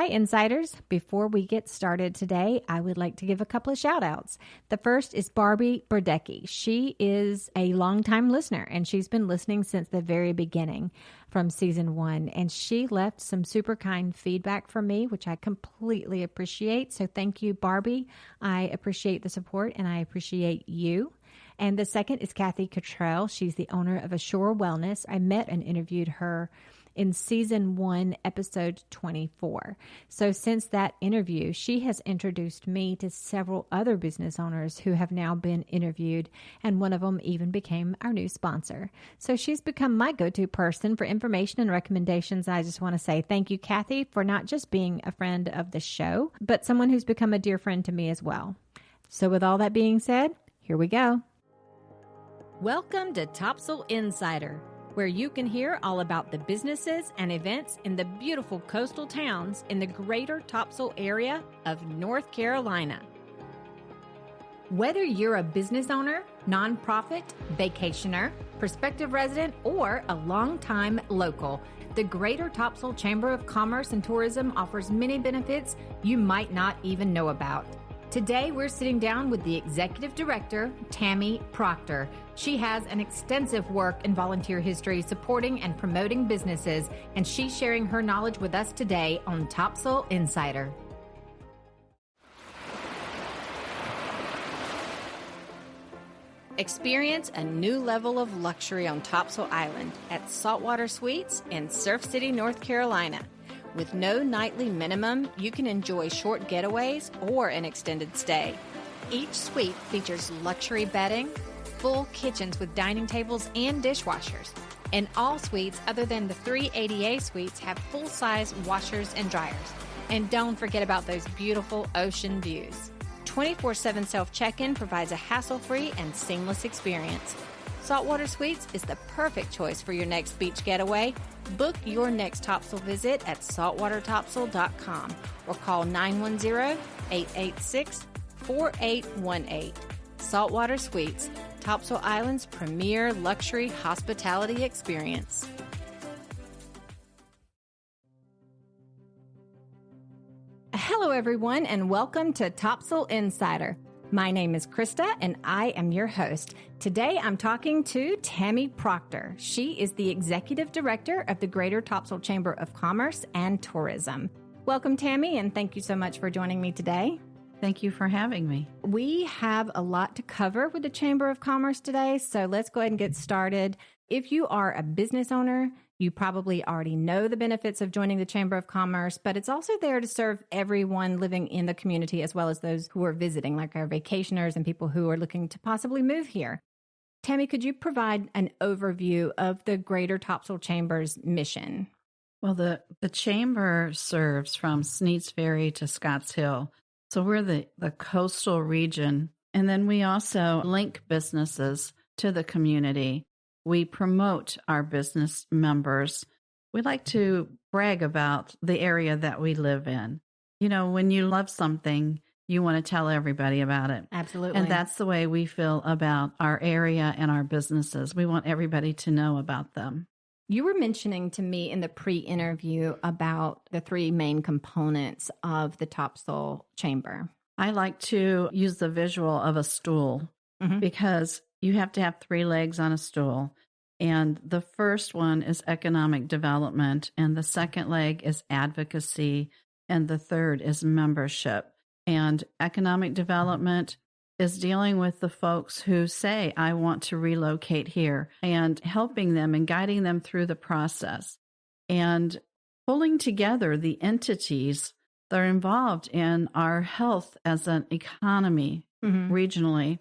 Hi, Insiders. Before we get started today, I would like to give a couple of shout outs. The first is Barbie Burdecki. She is a longtime listener, and she's been listening since the very beginning from season 1. And she left some super kind feedback for me, which I completely appreciate. So thank you, Barbie. I appreciate the support, and I appreciate you. And the second is Kathy Cottrell. She's the owner of Ashore Wellness. I met and interviewed her in season 1, episode 24. So since that interview, she has introduced me to several other business owners who have now been interviewed, and one of them even became our new sponsor. So she's become my go-to person for information and recommendations. I just want to say thank you, Kathy, for not just being a friend of the show, but someone who's become a dear friend to me as well. So with all that being said, here we go. Welcome to Topsail Insider, where you can hear all about the businesses and events in the beautiful coastal towns in the greater Topsail area of North Carolina. Whether you're a business owner, nonprofit, vacationer, prospective resident, or a longtime local, the Greater Topsail Chamber of Commerce and Tourism offers many benefits you might not even know about. Today, we're sitting down with the Executive Director, Tammy Proctor. She has an extensive work and volunteer history supporting and promoting businesses, and she's sharing her knowledge with us today on Topsail Insider. Experience a new level of luxury on Topsail Island at Saltwater Suites in Surf City, North Carolina. With no nightly minimum, you can enjoy short getaways or an extended stay. Each suite features luxury bedding, full kitchens with dining tables and dishwashers. And all suites other than the 3 ADA suites have full-size washers and dryers. And don't forget about those beautiful ocean views. 24/7 self-check-in provides a hassle-free and seamless experience. Saltwater Suites is the perfect choice for your next beach getaway. Book your next Topsail visit at saltwatertopsail.com or call 910-886-4818. Saltwater Suites, Topsail Island's premier luxury hospitality experience. Hello, everyone, and welcome to Topsail Insider. My name is Krista, and I am your host. Today, I'm talking to Tammy Proctor. She is the Executive Director of the Greater Topsail Chamber of Commerce and Tourism. Welcome, Tammy, and thank you so much for joining me today. Thank you for having me. We have a lot to cover with the Chamber of Commerce today, so let's go ahead and get started. If you are a business owner, you probably already know the benefits of joining the Chamber of Commerce, but it's also there to serve everyone living in the community as well as those who are visiting, like our vacationers and people who are looking to possibly move here. Tammy, could you provide an overview of the Greater Topsail Chamber's mission? Well, the Chamber serves from Sneads Ferry to Scotts Hill. So we're the coastal region. And then we also link businesses to the community. We promote our business members. We like to brag about the area that we live in. You know, when you love something, you want to tell everybody about it. Absolutely. And that's the way we feel about our area and our businesses. We want everybody to know about them. You were mentioning to me in the pre-interview about the 3 main components of the Topsail Chamber. I like to use the visual of a stool because you have to have 3 legs on a stool. And the first one is economic development, and the second leg is advocacy, and the third is membership. And economic development is dealing with the folks who say, I want to relocate here, and helping them and guiding them through the process, and pulling together the entities that are involved in our health as an economy regionally.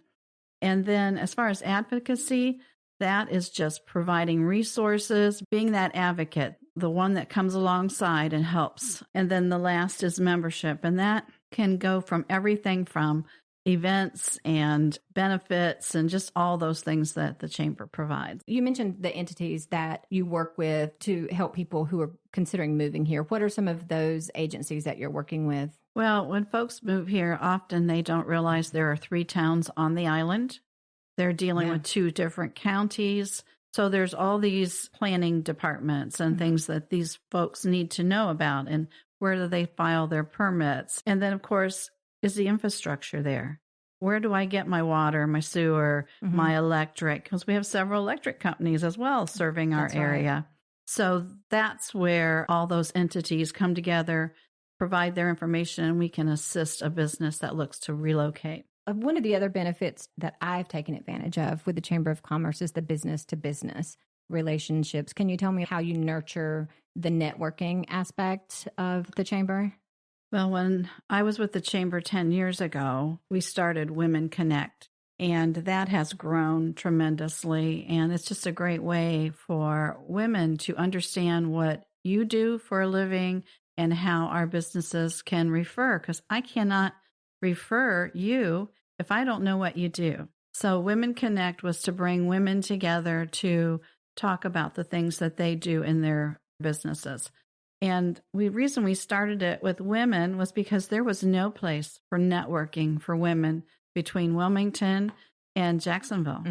And then as far as advocacy, that is just providing resources, being that advocate, the one that comes alongside and helps. And then the last is membership. And that can go from everything from events and benefits and just all those things that the chamber provides. You mentioned the entities that you work with to help people who are considering moving here. What are some of those agencies that you're working with? Well, when folks move here, often they don't realize there are 3 towns on the island. They're dealing with 2 different counties. So there's all these planning departments and things that these folks need to know about. And Where do they file their permits? And then, of course, is the infrastructure there? Where do I get my water, my sewer, my electric? Because we have several electric companies as well serving our area. Right. So that's where all those entities come together, provide their information, and we can assist a business that looks to relocate. One of the other benefits that I've taken advantage of with the Chamber of Commerce is the business-to-business relationships. Can you tell me how you nurture the networking aspect of the Chamber? Well, when I was with the Chamber 10 years ago, we started Women Connect, and that has grown tremendously. And it's just a great way for women to understand what you do for a living and how our businesses can refer, because I cannot refer you if I don't know what you do. So Women Connect was to bring women together to talk about the things that they do in their businesses. And the reason we started it with women was because there was no place for networking for women between Wilmington and Jacksonville.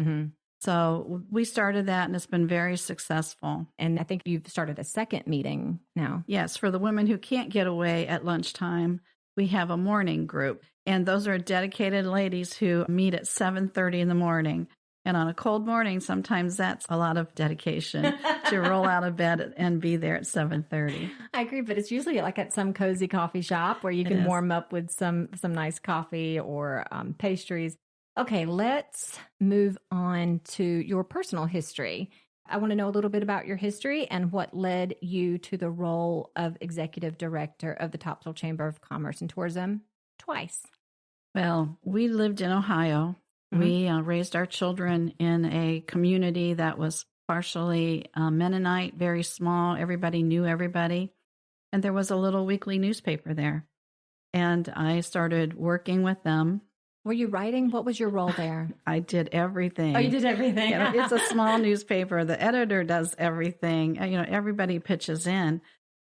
So we started that, and it's been very successful. And I think you've started a second meeting now. Yes, for the women who can't get away at lunchtime, we have a morning group. And those are dedicated ladies who meet at 7:30 in the morning. And on a cold morning, sometimes that's a lot of dedication to roll out of bed and be there at 7:30. I agree, but it's usually like at some cozy coffee shop where you can warm up with some nice coffee or pastries. Okay, let's move on to your personal history. I want to know a little bit about your history and what led you to the role of Executive Director of the Topsail Chamber of Commerce and Tourism twice. Well, we lived in Ohio. We raised our children in a community that was partially Mennonite, very small. Everybody knew everybody. And there was a little weekly newspaper there. And I started working with them. Were you writing? What was your role there? I did everything. Oh, you did everything? It's a small newspaper. The editor does everything. Everybody pitches in.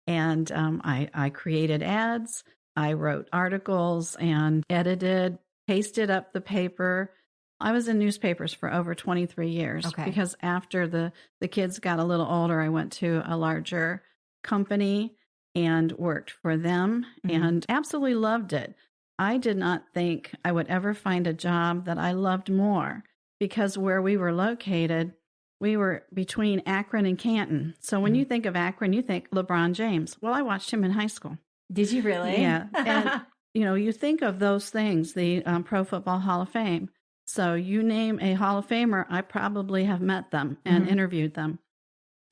And I created ads. I wrote articles and edited, pasted up the paper. I was in newspapers for over 23 years because after the kids got a little older, I went to a larger company and worked for them and absolutely loved it. I did not think I would ever find a job that I loved more because where we were located, we were between Akron and Canton. So when you think of Akron, you think LeBron James. Well, I watched him in high school. Did you really? Yeah. And, you think of those things, the Pro Football Hall of Fame. So you name a Hall of Famer, I probably have met them and interviewed them.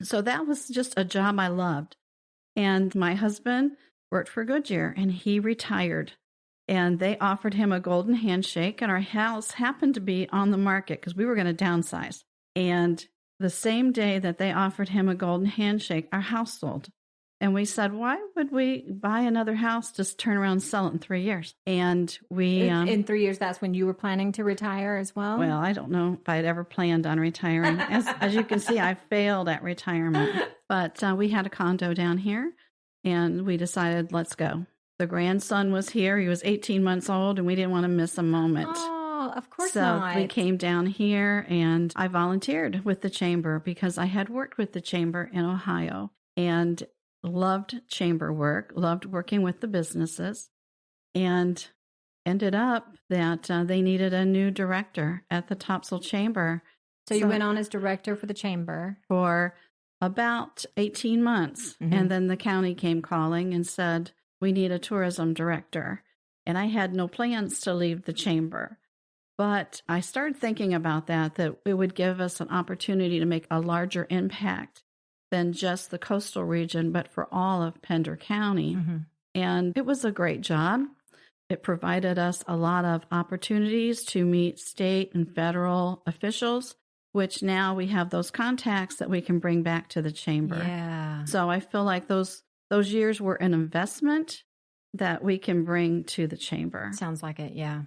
So that was just a job I loved. And my husband worked for Goodyear, and he retired. And they offered him a golden handshake, and our house happened to be on the market because we were going to downsize. And the same day that they offered him a golden handshake, our house sold. And we said, why would we buy another house, just turn around and sell it in 3 years? And we... in 3 years, that's when you were planning to retire as well? Well, I don't know if I'd ever planned on retiring. As you can see, I failed at retirement. But we had a condo down here, and we decided, let's go. The grandson was here. He was 18 months old, and we didn't want to miss a moment. Oh, of course not. So we came down here, and I volunteered with the chamber because I had worked with the chamber in Ohio. And loved chamber work, loved working with the businesses, and ended up that they needed a new director at the Topsail Chamber. So you went on as director for the chamber? For about 18 months. And then the county came calling and said, we need a tourism director. And I had no plans to leave the chamber. But I started thinking about that it would give us an opportunity to make a larger impact than just the coastal region, but for all of Pender County. And it was a great job. It provided us a lot of opportunities to meet state and federal officials, which now we have those contacts that we can bring back to the chamber. Yeah. So I feel like those years were an investment that we can bring to the chamber. Sounds like it, yeah.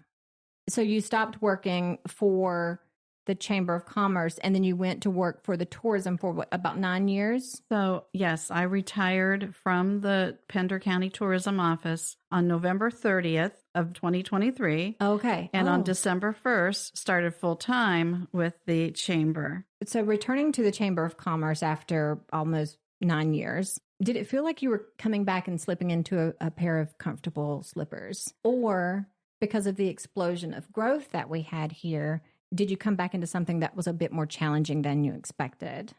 So you stopped working for the Chamber of Commerce, and then you went to work for the tourism for about 9 years? So, yes, I retired from the Pender County Tourism Office on November 30th of 2023. Okay. And on December 1st, started full-time with the Chamber. So returning to the Chamber of Commerce after almost 9 years. Did it feel like you were coming back and slipping into a pair of comfortable slippers? Or because of the explosion of growth that we had here, did you come back into something that was a bit more challenging than you expected?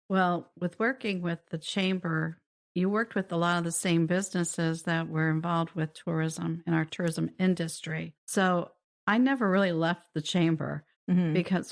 Well, with working with the chamber, you worked with a lot of the same businesses that were involved with tourism in our tourism industry. So I never really left the chamber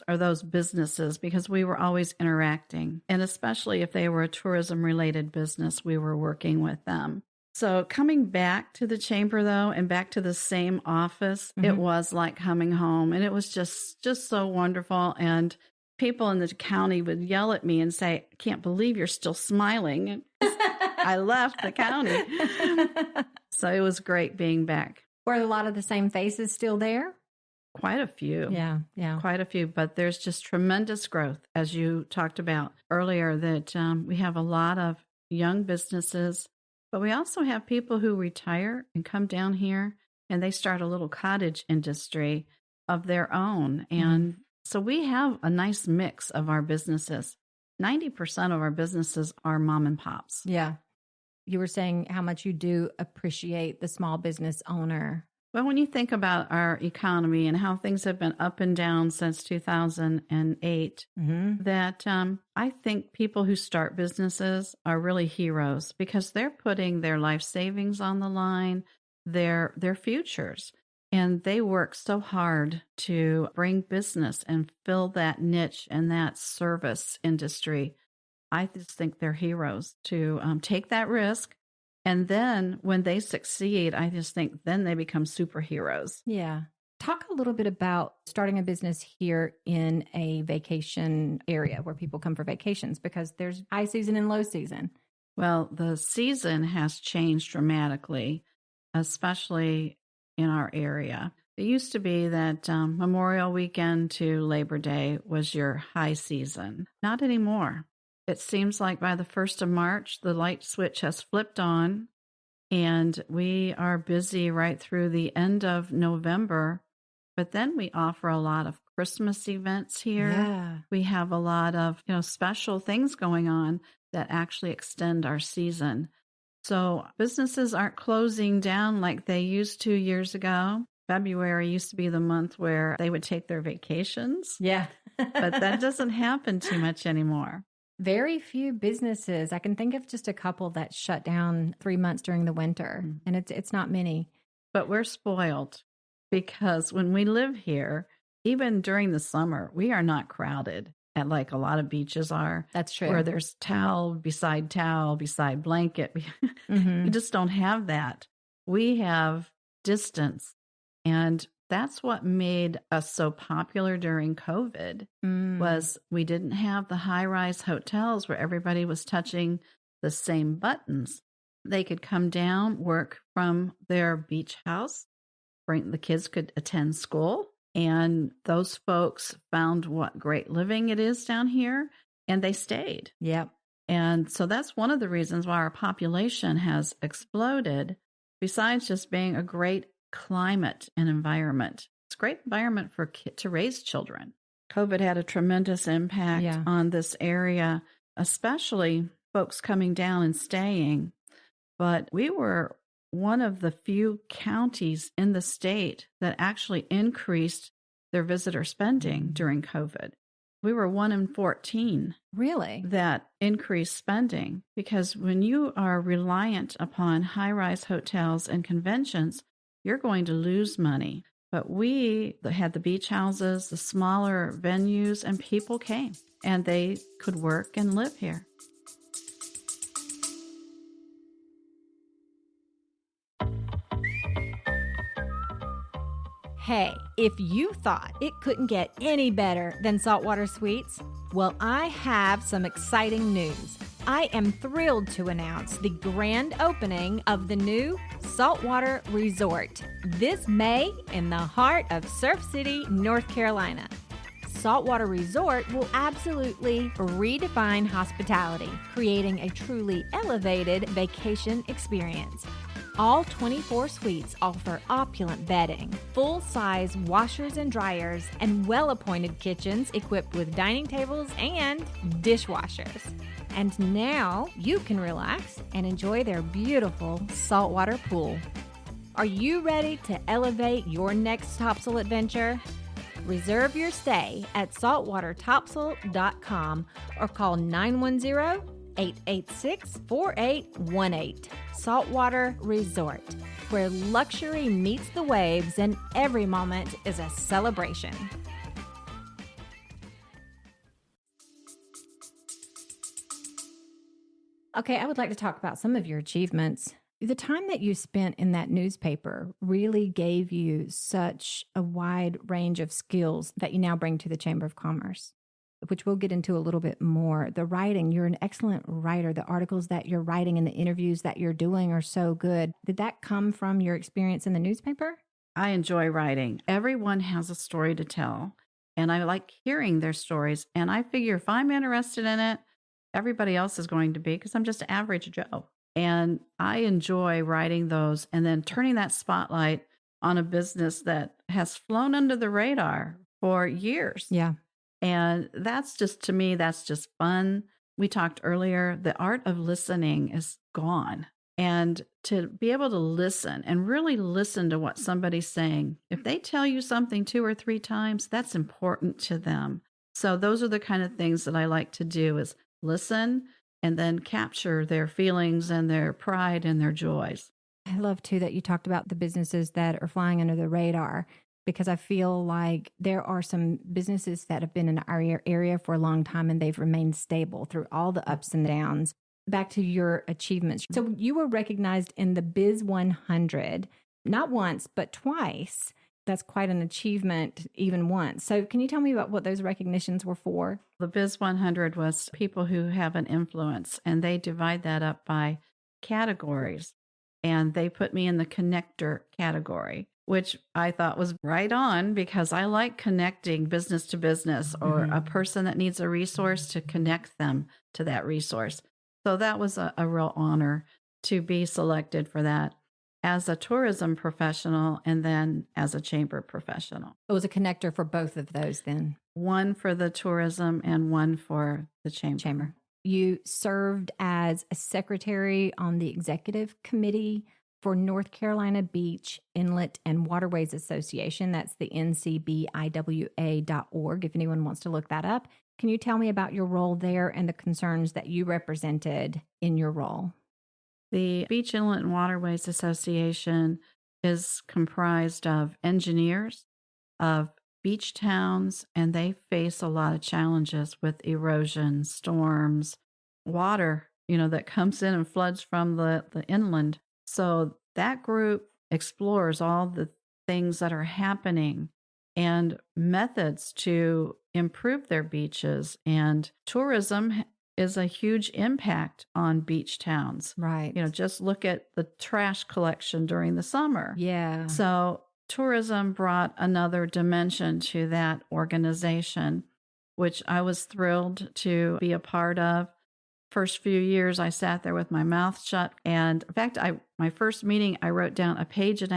or those businesses, because we were always interacting. And especially if they were a tourism related business, we were working with them. So coming back to the chamber, though, and back to the same office, it was like coming home. And it was just so wonderful. And people in the county would yell at me and say, I can't believe you're still smiling. I left the county. So it was great being back. Were a lot of the same faces still there? Quite a few. Yeah. Quite a few. But there's just tremendous growth, as you talked about earlier, that we have a lot of young businesses, but we also have people who retire and come down here and they start a little cottage industry of their own. And so we have a nice mix of our businesses. 90% of our businesses are mom and pops. Yeah. You were saying how much you do appreciate the small business owner. Well, when you think about our economy and how things have been up and down since 2008, that I think people who start businesses are really heroes, because they're putting their life savings on the line, their futures. And they work so hard to bring business and fill that niche and that service industry. I just think they're heroes to take that risk. And then when they succeed, I just think then they become superheroes. Yeah. Talk a little bit about starting a business here in a vacation area where people come for vacations, because there's high season and low season. Well, the season has changed dramatically, especially in our area. It used to be that Memorial Weekend to Labor Day was your high season. Not anymore. It seems like by the 1st of March, the light switch has flipped on, and we are busy right through the end of November. But then we offer a lot of Christmas events here. Yeah. We have a lot of special things going on that actually extend our season. So businesses aren't closing down like they used to years ago. February used to be the month where they would take their vacations. Yeah. But that doesn't happen too much anymore. Very few businesses. I can think of just a couple that shut down 3 months during the winter, and it's not many. But we're spoiled, because when we live here, even during the summer, we are not crowded at like a lot of beaches are. That's true. Where there's towel beside blanket. We just don't have that. We have distance, and that's what made us so popular during COVID, was we didn't have the high-rise hotels where everybody was touching the same buttons. They could come down, work from their beach house, the kids could attend school, and those folks found what great living it is down here, and they stayed. Yep. And so that's one of the reasons why our population has exploded, besides just being a great climate and environment. It's a great environment to raise children. COVID had a tremendous impact on this area, especially folks coming down and staying. But we were one of the few counties in the state that actually increased their visitor spending during COVID. We were 1 in 14. Really? That increased spending, because when you are reliant upon high-rise hotels and conventions, you're going to lose money. But we had the beach houses, the smaller venues, and people came, and they could work and live here. Hey, if you thought it couldn't get any better than saltwater sweets, well, I have some exciting news. I am thrilled to announce the grand opening of the new Saltwater Resort this May in the heart of Surf City, North Carolina. Saltwater Resort will absolutely redefine hospitality, creating a truly elevated vacation experience. All 24 suites offer opulent bedding, full-size washers and dryers, and well-appointed kitchens equipped with dining tables and dishwashers. And now you can relax and enjoy their beautiful saltwater pool. Are you ready to elevate your next Topsail adventure? Reserve your stay at saltwatertopsail.com or call 910-886-4818. Saltwater Resort, where luxury meets the waves and every moment is a celebration. Okay, I would like to talk about some of your achievements. The time that you spent in that newspaper really gave you such a wide range of skills that you now bring to the Chamber of Commerce, which we'll get into a little bit more. The writing, you're an excellent writer. The articles that you're writing and the interviews that you're doing are so good. Did that come from your experience in the newspaper? I enjoy writing. Everyone has a story to tell, and I like hearing their stories. And I figure if I'm interested in it, everybody else is going to be, because I'm just an average Joe. And I enjoy writing those and then turning that spotlight on a business that has flown under the radar for years. Yeah. And that's just, to me, that's just fun. We talked earlier, the art of listening is gone. And to be able to listen and really listen to what somebody's saying, if they tell you something 2 or 3 times, that's important to them. So those are the kind of things that I like to do, is listen and then capture their feelings and their pride and their joys. I love, too, that you talked about the businesses that are flying under the radar, because I feel like there are some businesses that have been in our area for a long time and they've remained stable through all the ups and downs. Back to your achievements. So you were recognized in the Biz 100, not once, but twice. That's quite an achievement, even once. So can you tell me about what those recognitions were for? The Biz 100 was people who have an influence, and they divide that up by categories. And they put me in the connector category, which I thought was right on, because I like connecting business to business, or a person that needs a resource, to connect them to that resource. So that was a real honor to be selected for that as a tourism professional and then as a chamber professional. It was a connector for both of those then? One for the tourism and one for the chamber. You served as a secretary on the executive committee for North Carolina Beach, Inlet, and Waterways Association. That's the ncbiwa.org, if anyone wants to look that up. Can you tell me about your role there and the concerns that you represented in your role? The Beach, Inlet, and Waterways Association is comprised of engineers, of beach towns, and they face a lot of challenges with erosion, storms, water, that comes in and floods from the inland. So that group explores all the things that are happening and methods to improve their beaches. And tourism is a huge impact on beach towns. Right. Just look at the trash collection during the summer. Yeah. So tourism brought another dimension to that organization, which I was thrilled to be a part of. First few years, I sat there with my mouth shut. And in fact, my first meeting, I wrote down 1.5 pages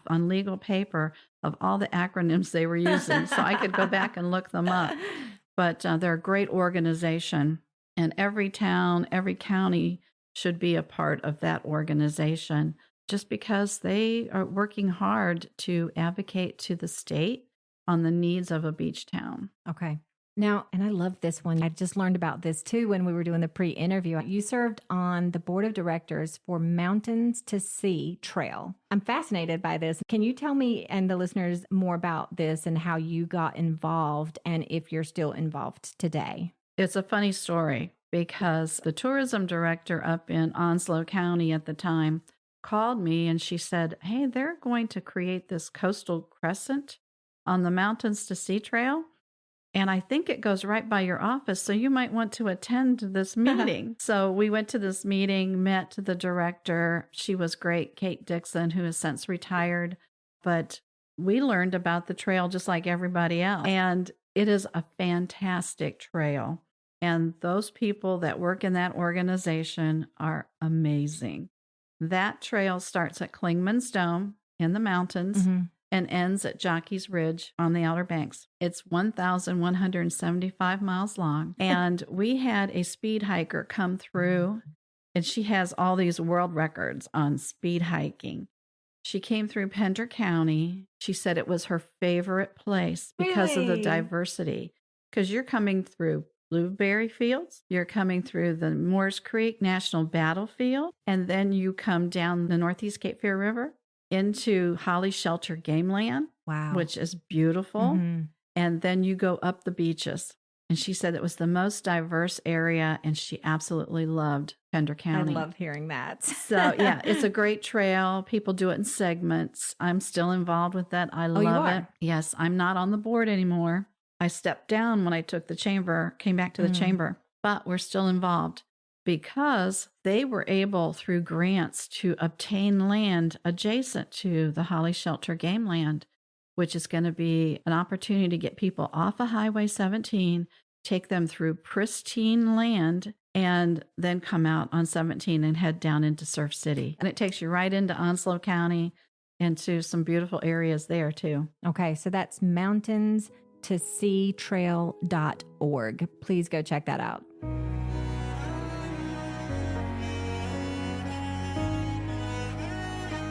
on legal paper of all the acronyms they were using, so I could go back and look them up. But they're a great organization, and every town, every county should be a part of that organization, just because they are working hard to advocate to the state on the needs of a beach town. Okay. Now, and I love this one. I just learned about this too when we were doing the pre-interview. You served on the board of directors for Mountains to Sea Trail. I'm fascinated by this. Can you tell me and the listeners more about this and how you got involved and if you're still involved today? It's a funny story, because the tourism director up in Onslow County at the time called me and she said, "Hey, they're going to create this coastal crescent on the Mountains to Sea Trail. And I think it goes right by your office, so you might want to attend this meeting." So we went to this meeting, met the director. She was great, Kate Dixon, who has since retired. But we learned about the trail just like everybody else. And it is a fantastic trail. And those people that work in that organization are amazing. That trail starts at Klingman's Dome in the mountains and ends at Jockey's Ridge on the Outer Banks. It's 1,175 miles long. And we had a speed hiker come through, and she has all these world records on speed hiking. She came through Pender County. She said it was her favorite place because of the diversity. Because you're coming through blueberry fields, you're coming through the Moores Creek National Battlefield, and then you come down the Northeast Cape Fear River into Holly Shelter Game Land, which is beautiful. And then you go up the beaches. And she said it was the most diverse area, and she absolutely loved Pender County. I love hearing that. So, yeah, it's a great trail. People do it in segments. I'm still involved with that. I love it. Yes, I'm not on the board anymore. I stepped down when I took the chamber, came back to the chamber, but we're still involved because they were able, through grants, to obtain land adjacent to the Holly Shelter Game Land, which is going to be an opportunity to get people off of Highway 17, take them through pristine land, and then come out on 17 and head down into Surf City. And it takes you right into Onslow County, into some beautiful areas there too. Okay, so that's mountainstoseatrail.org. Please go check that out.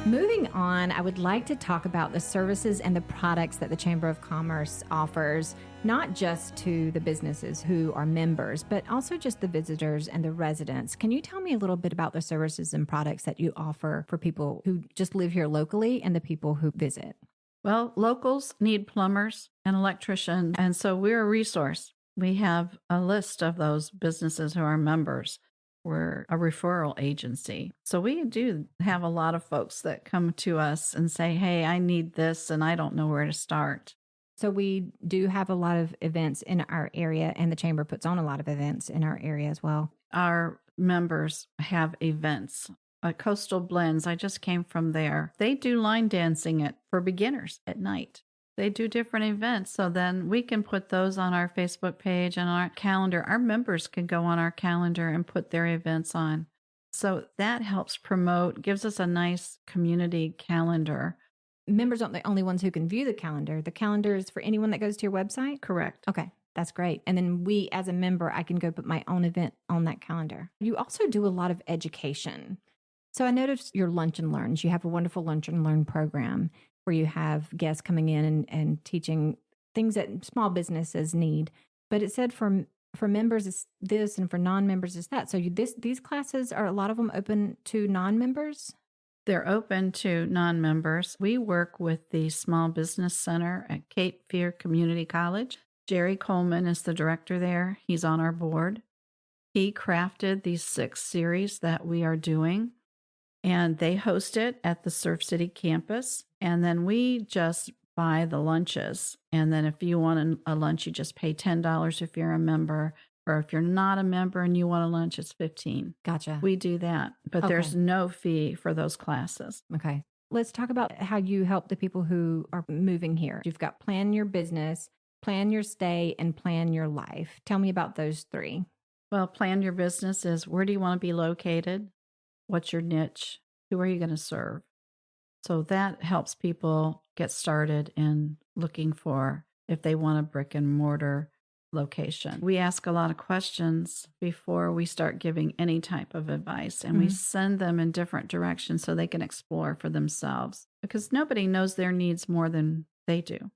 Moving on, I would like to talk about the services and the products that the Chamber of Commerce offers, not just to the businesses who are members, but also just the visitors and the residents. Can you tell me a little bit about the services and products that you offer for people who just live here locally and the people who visit? Well, locals need plumbers and electricians, and so we're a resource. We have a list of those businesses who are members. We're a referral agency. So we do have a lot of folks that come to us and say, hey, I need this and I don't know where to start. So we do have a lot of events in our area, and the Chamber puts on a lot of events in our area as well. Our members have events. Coastal Blends, I just came from there. They do line dancing for beginners at night. They do different events. So then we can put those on our Facebook page and our calendar. Our members can go on our calendar and put their events on. So that helps promote, gives us a nice community calendar. Members aren't the only ones who can view the calendar. The calendar is for anyone that goes to your website? Correct. Okay, that's great. And then we, as a member, I can go put my own event on that calendar. You also do a lot of education. So I noticed your Lunch and Learns. You have a wonderful Lunch and Learn program where you have guests coming in and teaching things that small businesses need. But it said for members is this and for non-members is that. So these classes, are a lot of them open to non-members? They're open to non-members. We work with the Small Business Center at Cape Fear Community College. Jerry Coleman is the director there. He's on our board. He crafted these 6 series that we are doing, and they host it at the Surf City campus. And then we just buy the lunches. And then if you want a lunch, you just pay $10 if you're a member. Or if you're not a member and you want a lunch, it's $15. Gotcha. We do that. But there's no fee for those classes. Okay. Let's talk about how you help the people who are moving here. You've got plan your business, plan your stay, and plan your life. Tell me about those 3. Well, plan your business is, where do you want to be located? What's your niche? Who are you going to serve? So that helps people get started in looking for if they want a brick and mortar location. We ask a lot of questions before we start giving any type of advice, and we send them in different directions so they can explore for themselves, because nobody knows their needs more than they do.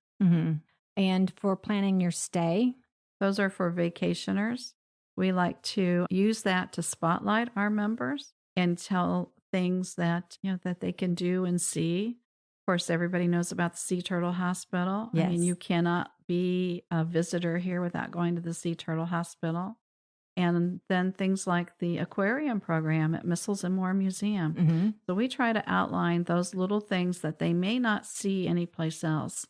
And for planning your stay? Those are for vacationers. We like to use that to spotlight our members and tell things that, that they can do and see. Of course, everybody knows about the Sea Turtle Hospital. Yes. I mean, you cannot be a visitor here without going to the Sea Turtle Hospital. And then things like the aquarium program at Missiles and More Museum. So we try to outline those little things that they may not see anyplace else,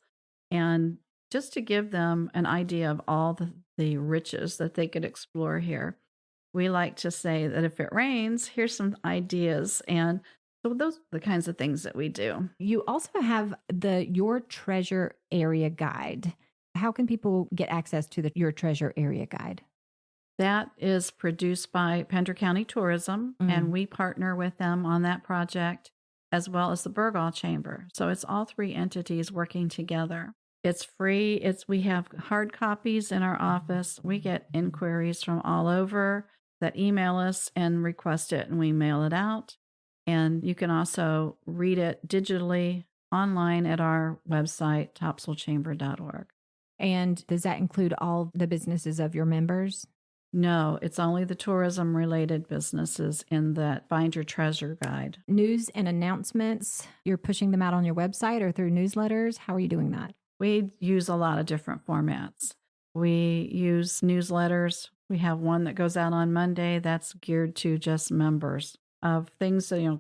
and just to give them an idea of all the riches that they could explore here. We like to say that if it rains, here's some ideas. And so those are the kinds of things that we do. You also have the Your Treasure Area Guide. How can people get access to the Your Treasure Area Guide? That is produced by Pender County Tourism, and we partner with them on that project, as well as the Burgaw Chamber. So it's all three entities working together. It's free. We have hard copies in our office. We get inquiries from all over that email us and request it, and we mail it out. And you can also read it digitally online at our website, topsailchamber.org. And does that include all the businesses of your members? No, it's only the tourism-related businesses in that Find Your Treasure guide. News and announcements, you're pushing them out on your website or through newsletters? How are you doing that? We use a lot of different formats. We use newsletters. We have one that goes out on Monday that's geared to just members of things that,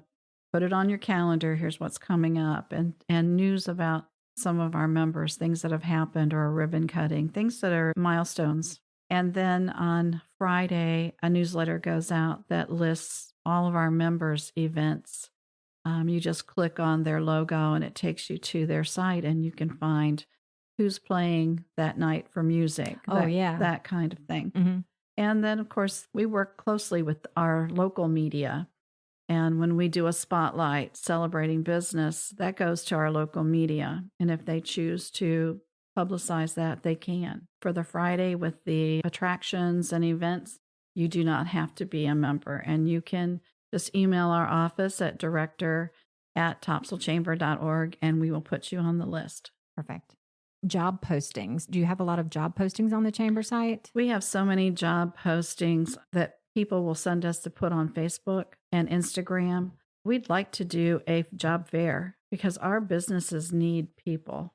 put it on your calendar. Here's what's coming up, and news about some of our members, things that have happened or a ribbon cutting, things that are milestones. And then on Friday, a newsletter goes out that lists all of our members' events. You just click on their logo and it takes you to their site, and you can find who's playing that night for music. That kind of thing. Mm-hmm. And then, of course, we work closely with our local media. And when we do a spotlight celebrating business, that goes to our local media. And if they choose to publicize that, they can. For the Friday with the attractions and events, you do not have to be a member. And you can just email our office at director@topsailchamber.org, and we will put you on the list. Perfect. Job postings. Do you have a lot of job postings on the chamber site? We have so many job postings that people will send us to put on Facebook and Instagram. We'd like to do a job fair because our businesses need people.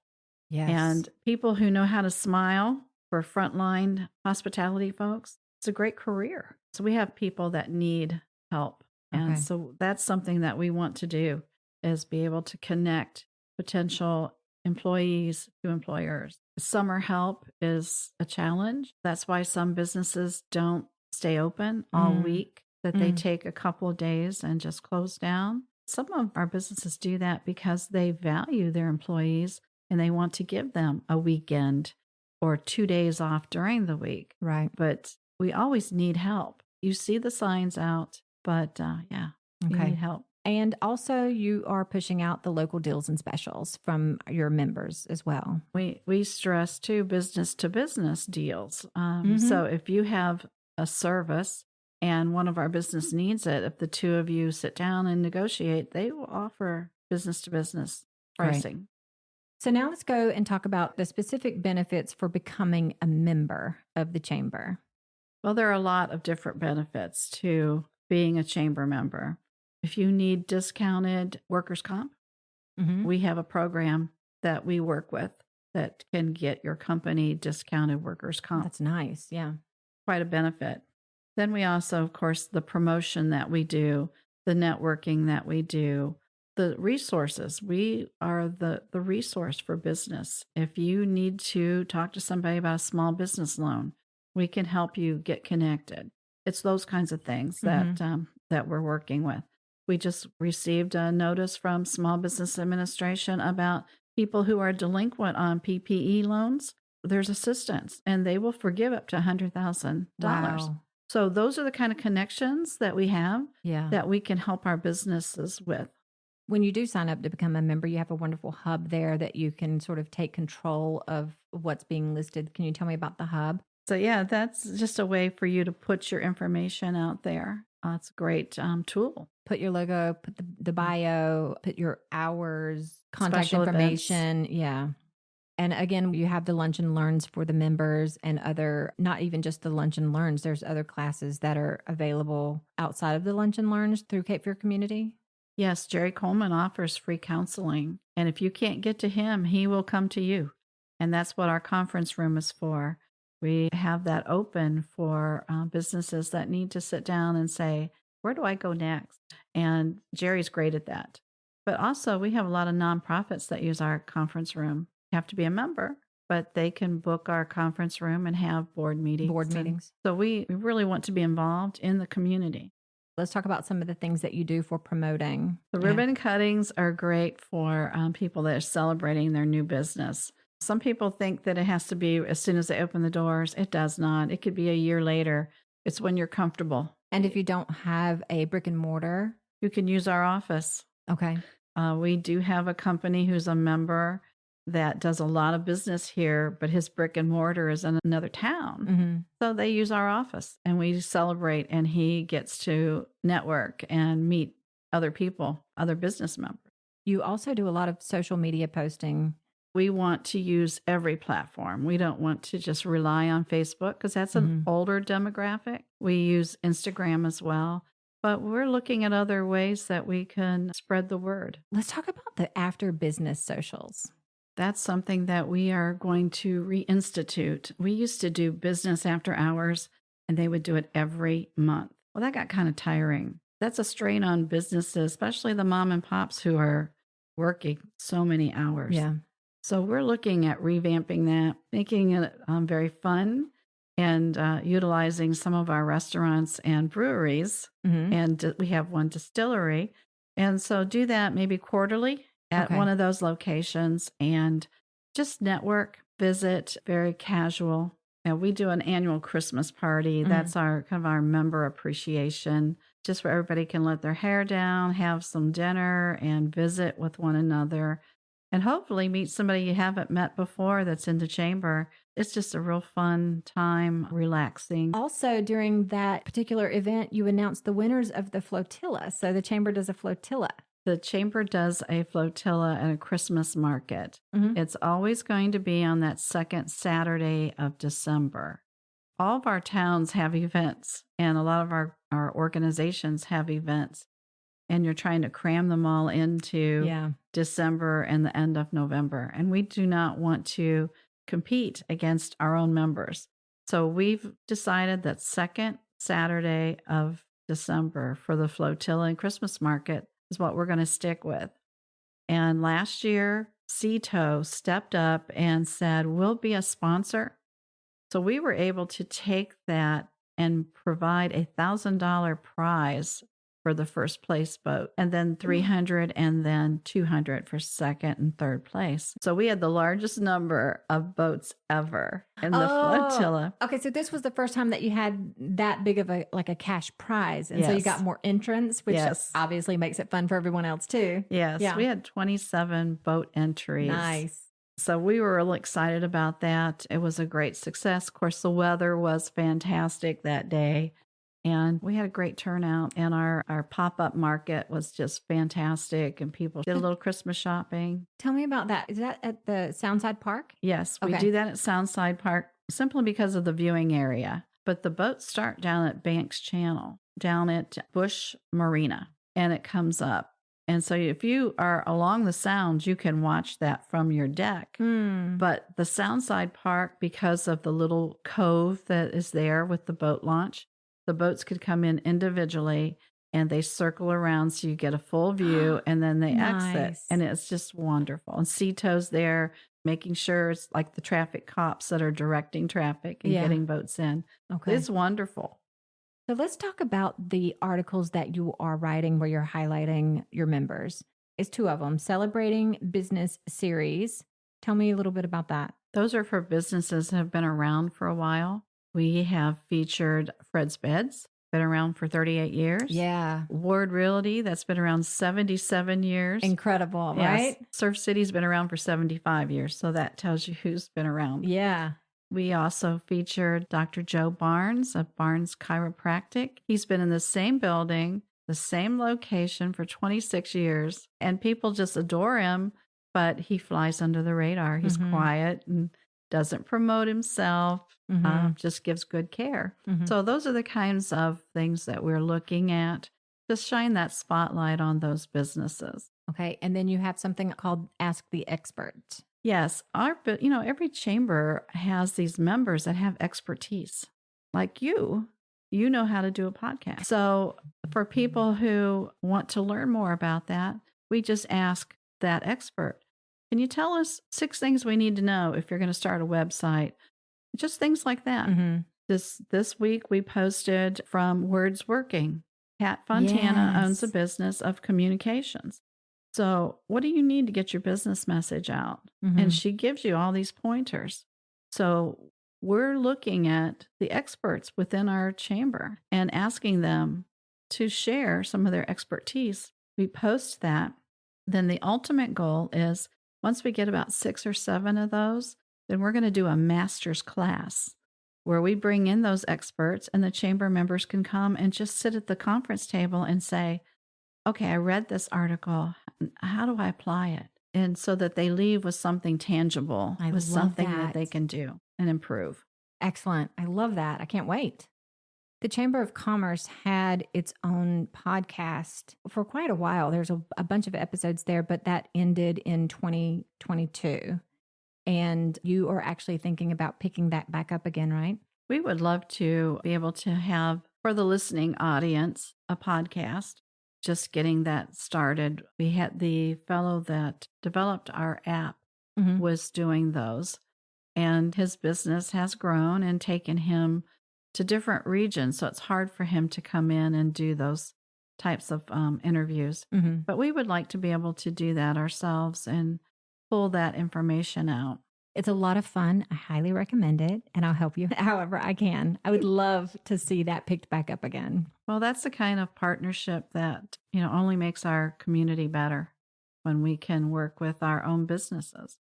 Yes. And people who know how to smile for frontline hospitality folks. It's a great career. So we have people that need help. And so that's something that we want to do, is be able to connect potential employees to employers. Summer help is a challenge. That's why some businesses don't stay open all week, that they take a couple of days and just close down. Some of our businesses do that because they value their employees and they want to give them a weekend or 2 days off during the week. Right. But we always need help. You see the signs out, but you need help. And also you are pushing out the local deals and specials from your members as well. We stress too business to business deals. So if you have a service and one of our business needs it, if the two of you sit down and negotiate, they will offer business to business pricing. Right. So now let's go and talk about the specific benefits for becoming a member of the chamber. Well, there are a lot of different benefits to being a chamber member. If you need discounted workers' comp, we have a program that we work with that can get your company discounted workers' comp. That's nice. Yeah. Quite a benefit. Then we also, of course, the promotion that we do, the networking that we do, the resources. We are the resource for business. If you need to talk to somebody about a small business loan, we can help you get connected. It's those kinds of things that we're working with. We just received a notice from Small Business Administration about people who are delinquent on PPE loans. There's assistance, and they will forgive up to $100,000. Wow. So those are the kind of connections that we have that we can help our businesses with. When you do sign up to become a member, you have a wonderful hub there that you can sort of take control of what's being listed. Can you tell me about the hub? So that's just a way for you to put your information out there. It's a great tool. Put your logo, put the bio, put your hours, contact Special information. events. Yeah. And again, you have the lunch and learns for the members and other, not even just the lunch and learns. There's other classes that are available outside of the lunch and learns through Cape Fear Community. Yes, Jerry Coleman offers free counseling. And if you can't get to him, he will come to you. And that's what our conference room is for. We have that open for businesses that need to sit down and say, where do I go next? And Jerry's great at that. But also, we have a lot of nonprofits that use our conference room. You have to be a member, but they can book our conference room and have board meetings. So we really want to be involved in the community. Let's talk about some of the things that you do for promoting. The ribbon cuttings are great for people that are celebrating their new business. Some people think that it has to be as soon as they open the doors. It does not. It could be a year later. It's when you're comfortable. And if you don't have a brick and mortar, you can use our office. Okay. We do have a company who's a member that does a lot of business here, but his brick and mortar is in another town. Mm-hmm. So they use our office and we celebrate, and he gets to network and meet other people, other business members. You also do a lot of social media posting. We want to use every platform. We don't want to just rely on Facebook because that's an older demographic. We use Instagram as well, but we're looking at other ways that we can spread the word. Let's talk about the after business socials. That's something that we are going to reinstitute. We used to do business after hours, and they would do it every month. Well, that got kind of tiring. That's a strain on businesses, especially the mom and pops who are working so many hours. Yeah. So we're looking at revamping that, making it very fun, and utilizing some of our restaurants and breweries. And we have one distillery. And so do that maybe quarterly at one of those locations and just network, visit, very casual. And we do an annual Christmas party. That's our kind of our member appreciation, just where everybody can let their hair down, have some dinner, and visit with one another. And hopefully meet somebody you haven't met before that's in the chamber. It's just a real fun time, relaxing. Also, during that particular event, you announced the winners of the flotilla. So the chamber does a flotilla. The chamber does a flotilla and a Christmas market. It's always going to be on that second Saturday of December. All of our towns have events, and a lot of our organizations have events. And you're trying to cram them all into December and the end of November. And we do not want to compete against our own members. So we've decided that second Saturday of December for the flotilla and Christmas market is what we're going to stick with. And last year, CETO stepped up and said, we'll be a sponsor. So we were able to take that and provide $1,000 prize for the first place boat, and then 300 and then 200 for second and third place. So we had the largest number of boats ever in the flotilla. Okay, so this was the first time that you had that big of a cash prize. And so you got more entrants, which obviously makes it fun for everyone else too. Yes, we had 27 boat entries. Nice. So we were really excited about that. It was a great success. Of course, the weather was fantastic that day. And we had a great turnout, and our pop-up market was just fantastic, and people did a little Christmas shopping. Tell me about that. Is that at the Soundside Park? Yes, we do that at Soundside Park simply because of the viewing area. But the boats start down at Banks Channel, down at Bush Marina, and it comes up. And so if you are along the Sound, you can watch that from your deck. But the Soundside Park, because of the little cove that is there with the boat launch, the boats could come in individually and they circle around so you get a full view, and then they exit. And it's just wonderful. And CETO's there making sure it's like the traffic cops that are directing traffic and getting boats in. It's wonderful. So let's talk about the articles that you are writing where you're highlighting your members. It's 2 of them, Celebrating Business Series. Tell me a little bit about that. Those are for businesses that have been around for a while. We have featured Fred's Beds, been around for 38 years. Yeah. Ward Realty, that's been around 77 years. Incredible, right? Surf City's been around for 75 years, so that tells you who's been around. Yeah. We also featured Dr. Joe Barnes of Barnes Chiropractic. He's been in the same building, the same location for 26 years, and people just adore him, but he flies under the radar. He's quiet and doesn't promote himself, just gives good care. So those are the kinds of things that we're looking at. Just shine that spotlight on those businesses. Okay. And then you have something called Ask the Expert. Yes. Every chamber has these members that have expertise. Like you know how to do a podcast. So for people who want to learn more about that, we just ask that expert. Can you tell us 6 things we need to know if you're going to start a website? Just things like that. This week we posted from Words Working. Pat Fontana owns a business of communications. So what do you need to get your business message out? And she gives you all these pointers. So we're looking at the experts within our chamber and asking them to share some of their expertise. We post that. Then the ultimate goal is once we get about 6 or 7 of those, then we're going to do a master's class where we bring in those experts and the chamber members can come and just sit at the conference table and say, okay, I read this article. How do I apply it? And so that they leave with something tangible, with something that they can do and improve. Excellent. I love that. I can't wait. The Chamber of Commerce had its own podcast for quite a while. There's a bunch of episodes there, but that ended in 2022. And you are actually thinking about picking that back up again, right? We would love to be able to have, for the listening audience, a podcast. Just getting that started. We had the fellow that developed our app was doing those, and his business has grown and taken him to different regions. So it's hard for him to come in and do those types of interviews. But we would like to be able to do that ourselves and pull that information out. It's a lot of fun. I highly recommend it, and I'll help you however I can. I would love to see that picked back up again. Well, that's the kind of partnership that, only makes our community better when we can work with our own businesses.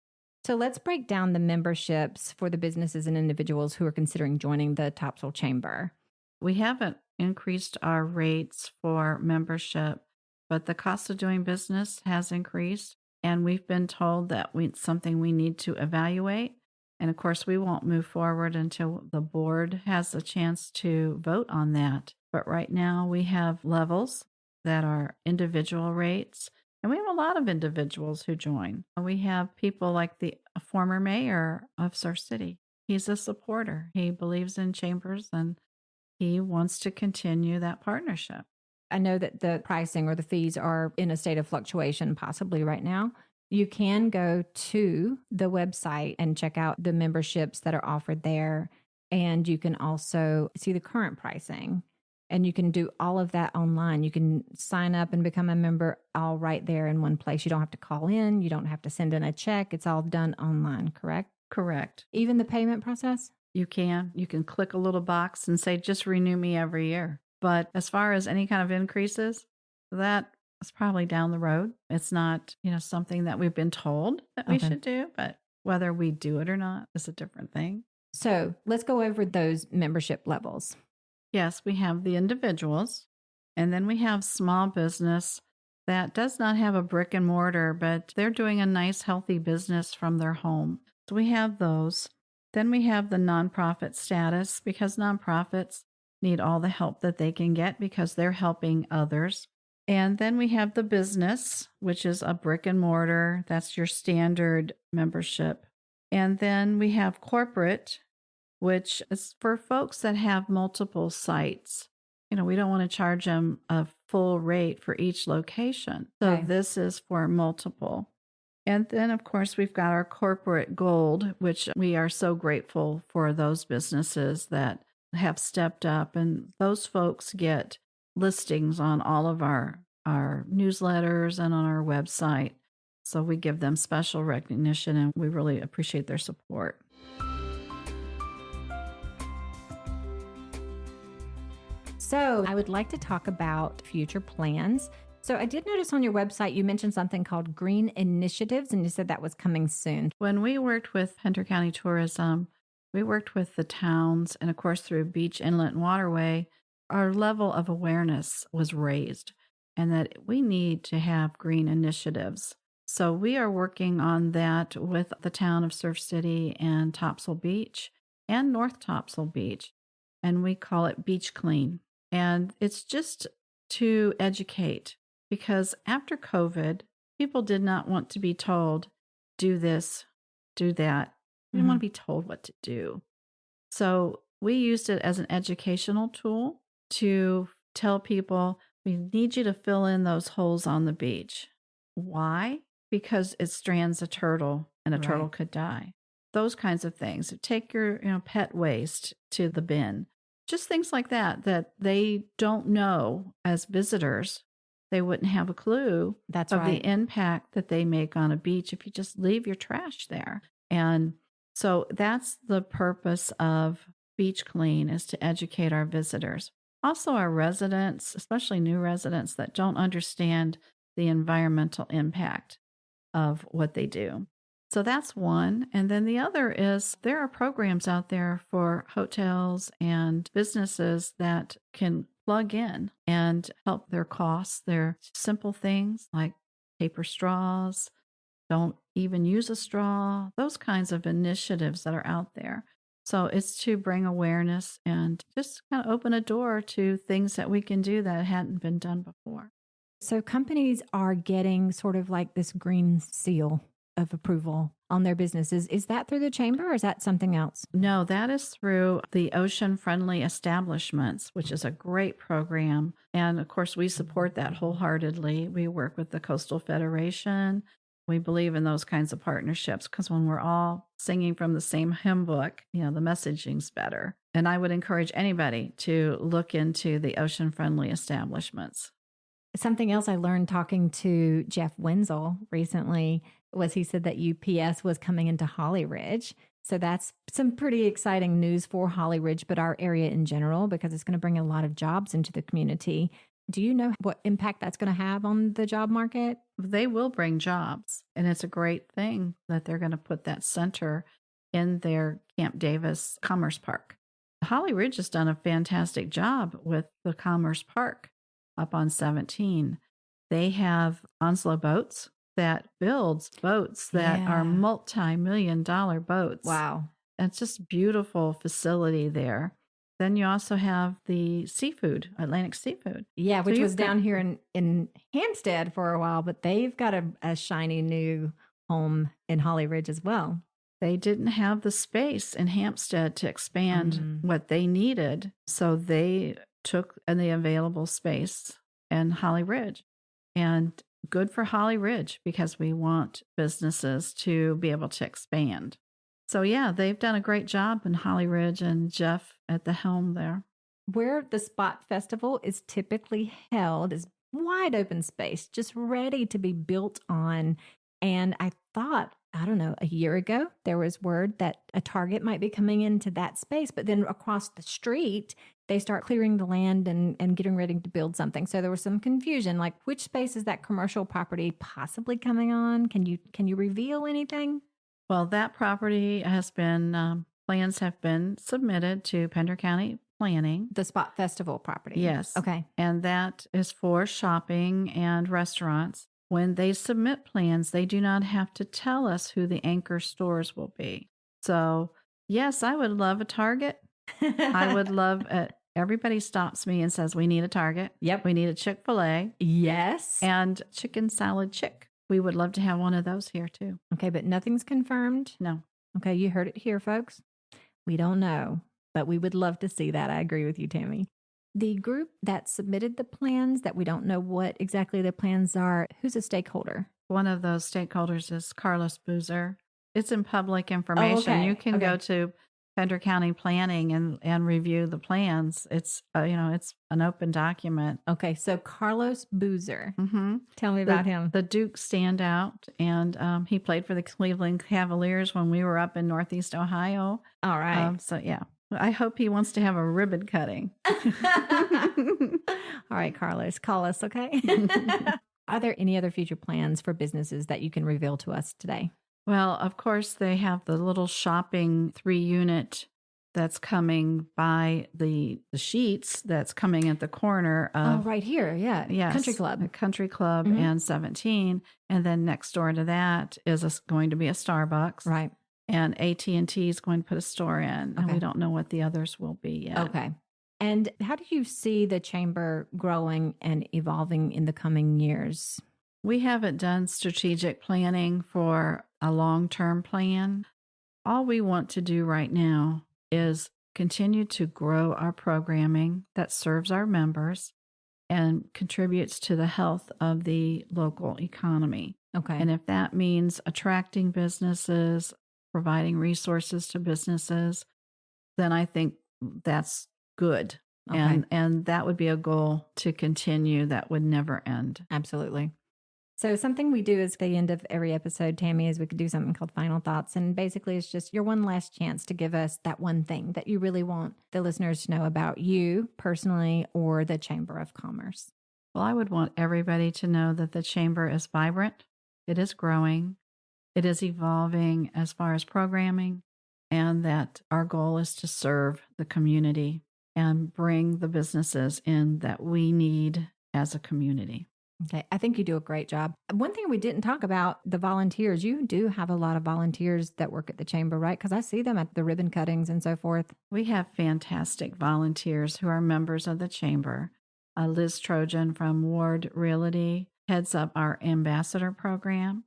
So let's break down the memberships for the businesses and individuals who are considering joining the Topsail Chamber. We haven't increased our rates for membership, but the cost of doing business has increased. And we've been told that it's something we need to evaluate. And of course, we won't move forward until the board has a chance to vote on that. But right now, we have levels that are individual rates. And we have a lot of individuals who join. We have people like the former mayor of Surf City. He's a supporter. He believes in chambers and he wants to continue that partnership. I know that the pricing or the fees are in a state of fluctuation possibly right now. You can go to the website and check out the memberships that are offered there. And you can also see the current pricing. And you can do all of that online. You can sign up and become a member all right there in one place. You don't have to call in. You don't have to send in a check. It's all done online, correct? Correct. Even the payment process? You can. You can click a little box and say, just renew me every year. But as far as any kind of increases, that is probably down the road. It's not, something that we've been told that we should do, but whether we do it or not is a different thing. So let's go over those membership levels. Yes, we have the individuals, and then we have small business that does not have a brick and mortar, but they're doing a nice, healthy business from their home. So we have those. Then we have the nonprofit status, because nonprofits need all the help that they can get because they're helping others. And then we have the business, which is a brick and mortar. That's your standard membership. And then we have corporate, which is for folks that have multiple sites. We don't want to charge them a full rate for each location. So this is for multiple. And then, of course, we've got our corporate gold, which we are so grateful for those businesses that have stepped up, and those folks get listings on all of our newsletters and on our website. So we give them special recognition, and we really appreciate their support. So I would like to talk about future plans. So I did notice on your website, you mentioned something called Green Initiatives, and you said that was coming soon. When we worked with Hunter County Tourism, we worked with the towns, and of course through Beach, Inlet, and Waterway, our level of awareness was raised, and that we need to have green initiatives. So we are working on that with the town of Surf City and Topsail Beach and North Topsail Beach, and we call it Beach Clean. And it's just to educate, because after COVID, people did not want to be told, do this, do that. We didn't want to be told what to do. So we used it as an educational tool to tell people, we need you to fill in those holes on the beach. Why? Because it strands a turtle and a turtle could die. Those kinds of things. Take your pet waste to the bin. Just things like that they don't know as visitors. They wouldn't have a clue of the impact that they make on a beach if you just leave your trash there. And So that's the purpose of Beach Clean, is to educate our visitors. Also our residents, especially new residents that don't understand the environmental impact of what they do. So that's one. And then the other is there are programs out there for hotels and businesses that can plug in and help their costs. They're simple things like paper straws, don't even use a straw, those kinds of initiatives that are out there. So it's to bring awareness and just kind of open a door to things that we can do that hadn't been done before. So companies are getting sort of like this green seal of approval on their businesses. Is that through the chamber or is that something else? No, that is through the Ocean Friendly Establishments, which is a great program. And of course, we support that wholeheartedly. We work with the Coastal Federation. We believe in those kinds of partnerships because when we're all singing from the same hymn book, the messaging's better. And I would encourage anybody to look into the Ocean Friendly Establishments. Something else I learned talking to Jeff Wenzel recently was he said that UPS was coming into Holly Ridge. So that's some pretty exciting news for Holly Ridge, but our area in general, because it's going to bring a lot of jobs into the community. Do you know what impact that's going to have on the job market? They will bring jobs, and it's a great thing that they're going to put that center in their Camp Davis Commerce Park. Holly Ridge has done a fantastic job with the Commerce Park up on 17. They have Onslow Boats that builds boats that are multi-million-dollar boats. Wow. It's just beautiful facility there. Then you also have the seafood, Atlantic Seafood. Yeah, which was down here in Hampstead for a while, but they've got a shiny new home in Holly Ridge as well. They didn't have the space in Hampstead to expand what they needed, so they took the available space in Holly Ridge. And good for Holly Ridge because we want businesses to be able to expand. So yeah, they've done a great job in Holly Ridge and Jeff at the helm there. Where the Spot Festival is typically held is wide open space, just ready to be built on. And I thought, I don't know, a year ago, there was word that a Target might be coming into that space, but then across the street, they start clearing the land and getting ready to build something. So there was some confusion, like which space is that commercial property possibly coming on? Can you reveal anything? Well, that property has been, plans have been submitted to Pender County Planning. The Spot Festival property? Yes. Okay. And that is for shopping and restaurants. When they submit plans, they do not have to tell us who the anchor stores will be. So, yes, I would love a Target. I would love it. Everybody stops me and says, we need a Target. Yep. We need a Chick-fil-A. Yes. And chicken salad chick. We would love to have one of those here too. Okay, but nothing's confirmed? No. Okay, you heard it here, folks. We don't know, but we would love to see that. I agree with you, Tammy. The group that submitted the plans, that we don't know what exactly the plans are, who's a stakeholder? One of those stakeholders is Carlos Boozer. It's in public information. Oh, okay. You can go to Pender County Planning and review the plans. It's it's an open document. Okay, so Carlos Boozer. Mm-hmm. Tell me about him. The Duke standout, and he played for the Cleveland Cavaliers when we were up in Northeast Ohio. All right. So yeah, I hope he wants to have a ribbon cutting. All right, Carlos, call us, okay? Are there any other future plans for businesses that you can reveal to us today? Well, of course, they have the little shopping 3-unit that's coming by the Sheets that's coming at the corner of... right here, yeah. Yes, Country Club. Country Club and 17. And then next door to that is going to be a Starbucks. Right. And AT&T is going to put a store in. And we don't know what the others will be yet. Okay. And how do you see the chamber growing and evolving in the coming years? We haven't done strategic planning for a long-term plan. All we want to do right now is continue to grow our programming that serves our members and contributes to the health of the local economy. Okay. And if that means attracting businesses, providing resources to businesses, then I think that's good. Okay. And that would be a goal to continue that would never end. Absolutely. So something we do is at the end of every episode, Tammy, is we could do something called Final Thoughts. And basically it's just your one last chance to give us that one thing that you really want the listeners to know about you personally or the Chamber of Commerce. Well, I would want everybody to know that the Chamber is vibrant. It is growing. It is evolving as far as programming, and that our goal is to serve the community and bring the businesses in that we need as a community. Okay. I think you do a great job. One thing we didn't talk about, the volunteers. You do have a lot of volunteers that work at the Chamber, right? Because I see them at the ribbon cuttings and so forth. We have fantastic volunteers who are members of the Chamber. Liz Trojan from Ward Realty heads up our ambassador program,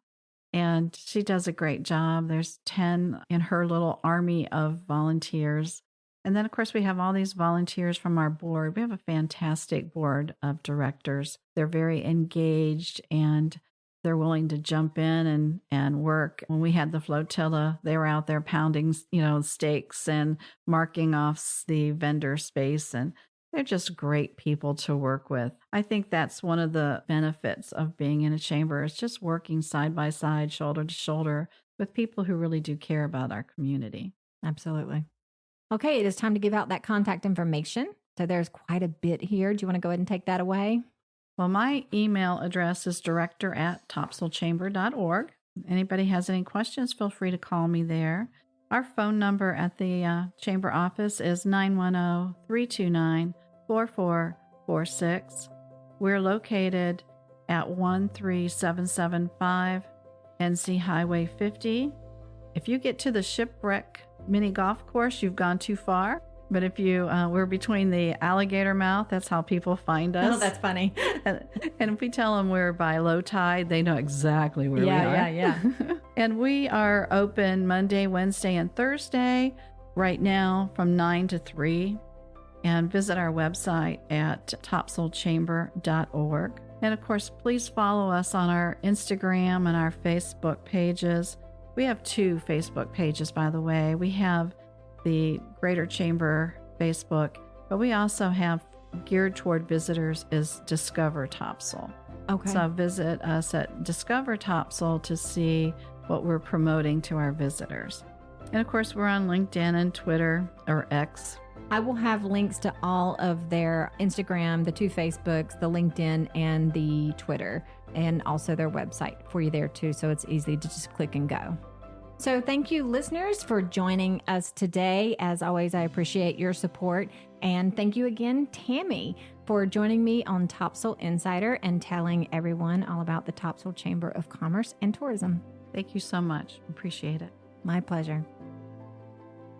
and she does a great job. There's 10 in her little army of volunteers. And then, of course, we have all these volunteers from our board. We have a fantastic board of directors. They're very engaged and they're willing to jump in and work. When we had the flotilla, they were out there pounding, stakes and marking off the vendor space. And they're just great people to work with. I think that's one of the benefits of being in a chamber is just working side by side, shoulder to shoulder with people who really do care about our community. Absolutely. Okay, it is time to give out that contact information. So there's quite a bit here. Do you want to go ahead and take that away? Well, my email address is director@topsailchamber.org. Anybody has any questions, feel free to call me there. Our phone number at the Chamber office is 910-329-4446. We're located at 13775 NC Highway 50. If you get to the Shipwreck mini golf course, you've gone too far. But if we're between the alligator mouth, that's how people find us. Oh, that's funny. And if we tell them we're by low tide, they know exactly where we are. Yeah. And we are open Monday, Wednesday, and Thursday right now from 9 to 3. And visit our website at topsailchamber.org. And of course, please follow us on our Instagram and our Facebook pages. We have 2 Facebook pages, by the way. We have the Greater Chamber Facebook, but we also have geared toward visitors is Discover Topsail. Okay. So visit us at Discover Topsail to see what we're promoting to our visitors. And of course, we're on LinkedIn and Twitter, or X. I will have links to all of their Instagram, the 2 Facebooks, the LinkedIn, and the Twitter, and also their website for you there too. So it's easy to just click and go. So thank you, listeners, for joining us today. As always, I appreciate your support. And thank you again, Tammy, for joining me on Topsail Insider and telling everyone all about the Topsail Chamber of Commerce and Tourism. Thank you so much. Appreciate it. My pleasure.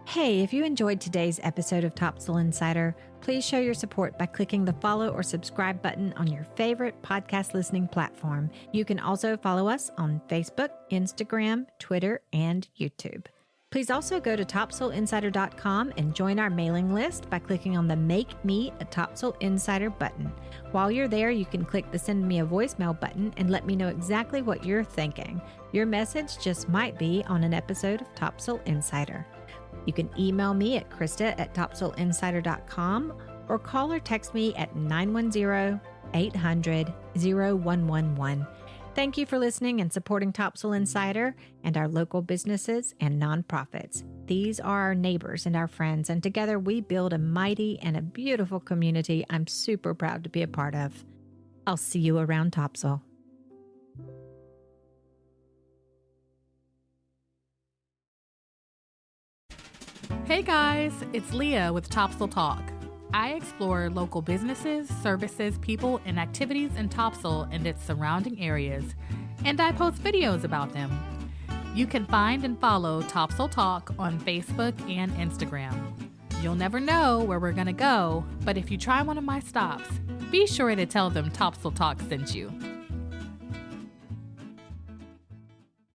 Hey, if you enjoyed today's episode of Topsail Insider, please show your support by clicking the follow or subscribe button on your favorite podcast listening platform. You can also follow us on Facebook, Instagram, Twitter, and YouTube. Please also go to topsailinsider.com and join our mailing list by clicking on the Make Me a Topsail Insider button. While you're there, you can click the Send Me a Voicemail button and let me know exactly what you're thinking. Your message just might be on an episode of Topsail Insider. You can email me at krista@topsailinsider.com or call or text me at 910-800-0111. Thank you for listening and supporting Topsail Insider and our local businesses and nonprofits. These are our neighbors and our friends, and together we build a mighty and a beautiful community I'm super proud to be a part of. I'll see you around Topsail. Hey guys, it's Leah with Topsail Talk. I explore local businesses, services, people, and activities in Topsail and its surrounding areas, and I post videos about them. You can find and follow Topsail Talk on Facebook and Instagram. You'll never know where we're going to go, but if you try one of my stops, be sure to tell them Topsail Talk sent you.